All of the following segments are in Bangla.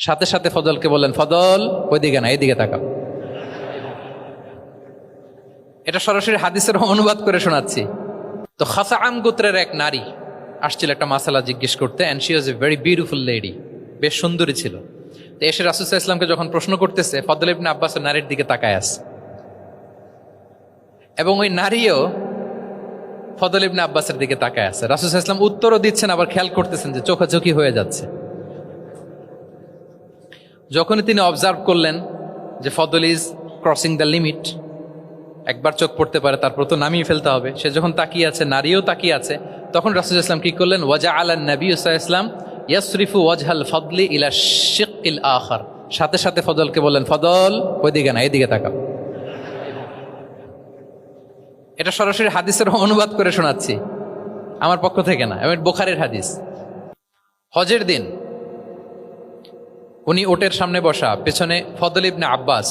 সাথে সাথে ফজলকে বললেন, ফজল ওইদিকে না, এইদিকে তাকাও। এটা সরাসরি হাদিসের অনুবাদ করে শোনাচ্ছি। তো খাসাআম গোত্রের এক নারী আসছিল একটা মাসালা জিজ্ঞেস করতে, and she was a very beautiful lady, বেশ সুন্দরী ছিল। তো এসে রাসূল সাল্লাল্লাহু আলাইহি ওয়াসাল্লামকে যখন প্রশ্ন করতেছে, ফদল ইবনে আব্বাসের নারীর দিকে তাকায় আছে, এবং ওই নারীও ফদল ইবনে আব্বাসের দিকে তাকায় আছে। রাসূল সাল্লাল্লাহু আলাইহি ওয়াসাল্লাম উত্তরও দিচ্ছেন, আবার খেয়াল করতেছেন যে চোখাচোখি হয়ে যাচ্ছে। যখনই তিনি অবজার্ভ করলেন যে ফদল ইজ ক্রসিং দ্য লিমিট, একবার চোখ পড়তে পারে, তারপর তো নামিয়ে ফেলতে হবে, সে যখন তাকিয়ে আছে, নারীও তাকিয়ে আছে, তখন রাসূল সাল্লাল্লাহু আলাইহি ওয়াসাল্লাম কি করলেন, ওয়াজআলা নবী সাল্লাল্লাহু আলাইহি ওয়াসাল্লাম ইয়াসরিফু ওয়াজহাল ফদলি ইলা শিক্কিল আখার, সাথে সাথে ফজলকে বললেন, ফজল ওইদিকে না, এইদিকে তাকাও। এটা সরাসরি হাদিসের অনুবাদ করে শোনাচ্ছি, আমার পক্ষ থেকে না, এবং বুখারীর হাদিস। হজের দিন উনি ওটের সামনে বসা, পেছনে ফদল ইবনে আব্বাস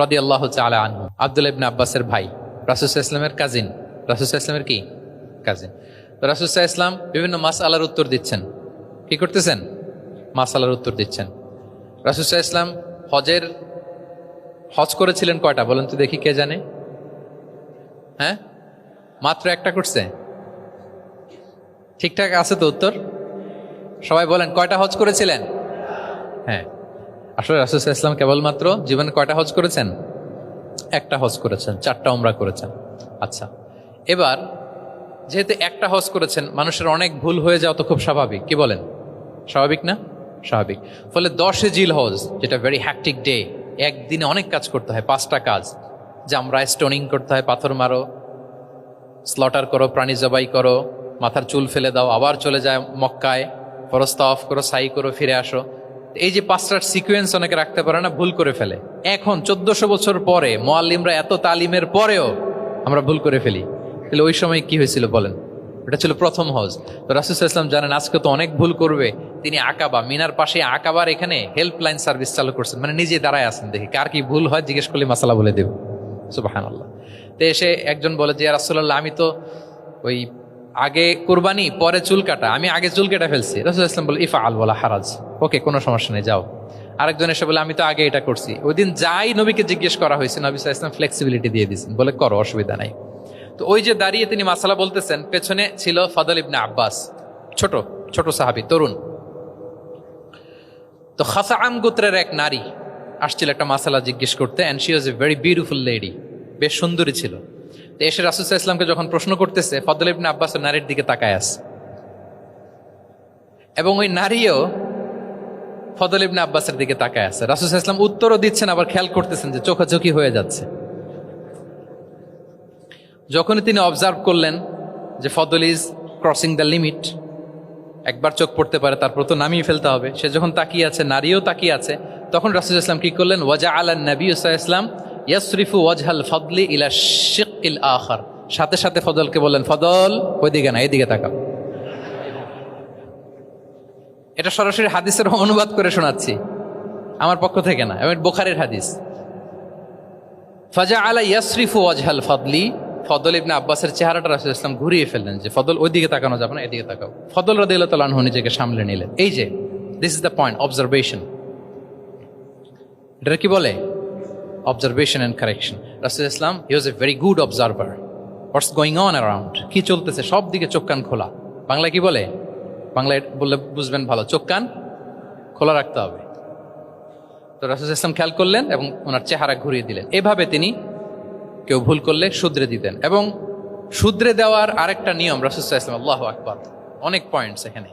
রাদিয়াল্লাহু তাআলা আনহু, আব্দুল্লাহ ইবনে আব্বাসের ভাই, রাসূল সাল্লাল্লাহু আলাইহি ওয়াসাল্লামের কাজিন, রাসূল সাল্লাল্লাহু আলাইহি ওয়াসাল্লামের কি কাজিন। তো রাসূল সাল্লাল্লাহু আলাইহি ওয়াসাল্লাম বিভিন্ন মাসআলার উত্তর দিচ্ছেন। কি করতেছেন? মাসআলার উত্তর দিচ্ছেন। রাসূল সাল্লাল্লাহু আলাইহি ওয়াসাল্লাম হজ করেছিলেন কয়টা বলেন তো দেখি, কে জানে? হ্যাঁ, মাত্র একটা করছে। ঠিকঠাক আছে তো উত্তর? সবাই বলেন, কয়টা হজ করেছিলেন? হ্যাঁ, আসলে রাসূল সাল্লাল্লাহু আলাইহি ওয়াসাল্লাম কেবলমাত্র জীবনে কয়টা হজ করেছেন? একটা হজ করেছেন, 4টা উমরা করেছেন। আচ্ছা, এবার যেহেতু একটা হজ করেছেন, মানুষের অনেক ভুল হয়ে যাওয়া তো খুব স্বাভাবিক, কি বলেন? স্বাভাবিক না? স্বাভাবিক। ফলে 10 জিল হজ, যেটা ভেরি হ্যাকটিক ডে, একদিনে অনেক কাজ করতে হয়, 5টা কাজ। জামরায় স্টোনিং করতে হয়, পাথর মারো, স্লটার করো, প্রাণী জবাই করো, মাথার চুল ফেলে দাও, আবার চলে যায় মক্কায়, ফরজ তাওয়াফ করো, সাই করো, ফিরে আসো। এই যে 5টার সিকোয়েন্স অনেকে রাখতে পারে না, ভুল করে ফেলে। এখন 1400 বছর পরে, মুআল্লিমরা এত তালিমের পরেও আমরা ভুল করে ফেলি। তাহলে ওই সময় কি হয়েছিল বলেন? এটা ছিল প্রথম হজ। তো রাসূল সাল্লাল্লাহু আলাইহি ওয়াসাল্লাম জানেন আজকে তো অনেক ভুল করবে, তিনি আকাবা, মিনার পাশে আকাবার এখানে হেল্পলাইন সার্ভিস চালু করছেন, মানে নিজে দাঁড়ায় আছেন, দেখি কার কি ভুল হয়, জিজ্ঞেস করলে মাসালা বলে দেব। সুবহানাল্লাহ। তো এসে একজন বলে যে, ইয়া রাসূলুল্লাহ, আমি তো ওই আগে কুরবানি পরে চুল কাটা, আমি আগে চুল কেটে ফেলছি। রাসূল সাল্লাল্লাহু আলাইহি ওয়াসাল্লাম বলে, ইফআল ওয়ালা হারাজ, ওকে, কোনো সমস্যা নেই, যাও। আরেকজন এসে বলে, আমি তো আগে এটা করছি। ওই দিন যাই নবীকে জিজ্ঞেস করা হয়েছে, নবী সাল্লাল্লাহু আলাইহি ওয়াসাল্লাম ফ্লেক্সিবিলিটি দিয়ে দিয়েছেন, বলে করো, অসুবিধা নাই। তো ওই যে দাঁড়িয়ে তিনি মাসালা বলতেছেন, পেছনে ছিল ফদল ইবনে আব্বাস, ছোট ছোট সাহাবী, তরুণ। তো খাসাআম গোত্রের এক নারী আসছিল একটা মাসালা জিজ্ঞেস করতে, and she was a very beautiful lady, বেশ সুন্দরী ছিল। তো এসে রাসূল সাল্লাল্লাহু আলাইহি ওয়াসাল্লামকে যখন প্রশ্ন করতেছে, ফদল ইবনে আব্বাসের নারীর দিকে তাকায় আছে, এবং ওই নারীও ফদল ইবনে আব্বাসের দিকে তাকায় আছে। রাসূল সাল্লাল্লাহু আলাইহি ওয়াসাল্লাম উত্তরও দিচ্ছেন, আবার খেয়াল করতেছেন যে চোখাচোখি হয়ে যাচ্ছে। যখনই তিনি অবজার্ভ করলেন যে ফদল ইজ ক্রসিং দ্য লিমিট, একবার চোখ পড়তে পারে, তারপর তো নামিয়ে ফেলতে হবে, সে যখন তাকিয়ে আছে, নারীও তাকিয়ে আছে, তখন রাসূল সাল্লাল্লাহু আলাইহি ওয়াসাল্লাম কি করলেন, ওয়াজআলা নবী সাল্লাল্লাহু আলাইহি ওয়াসাল্লাম ইয়াসরিফু ওয়াজহাল ফদলি ইলা শিক্কিল আখার, সাথে সাথে ফজলকে বললেন, ফজল ওইদিকে না, এইদিকে তাকাও। এটা সরাসরি হাদিসের অনুবাদ করে শোনাচ্ছি, আমার পক্ষ থেকে না, এবং বুখারীর হাদিস। ফাজআলা ইয়াসরিফু ওয়াজহাল ফদলি, ফদল ইবনে আব্বাসের চেহারাটা রাসূল সাল্লাল্লাহু আলাইহি ওয়াসাল্লাম ঘুরিয়ে ফেললেন, যে ফদল ওইদিকে তাকানো যাবে না, এদিকে তাকাও। ফদল রাদিয়াল্লাহু তাআলা আনহু নিজেকে সামলে নিলেন। এই যে this is the point, observation. এটা কি বলে? Observation and correction. রাসূল সাল্লাল্লাহু আলাইহি ওয়াসাল্লাম he was a very good observer, what's going on around, কি চলতেছে সব দিকে চোখ কান খোলা। বাংলায় কি বলে? বাংলায় বললে বুঝবেন ভালো, চোখ কান খোলা রাখতে হবে। তো রাসূল সাল্লাল্লাহু আলাইহি ওয়াসাল্লাম খেয়াল করলেন এবং ওনার চেহারা ঘুরিয়ে দিলেন। এভাবে তিনি কেউ ভুল করলে শুধরে দিতেন। এবং শুধরে দেওয়ার আরেকটা নিয়ম রাসূল সাল্লাল্লাহু আলাইহি ওয়াসাল্লাম, আল্লাহু আকবার, অনেক পয়েন্টস এখানে।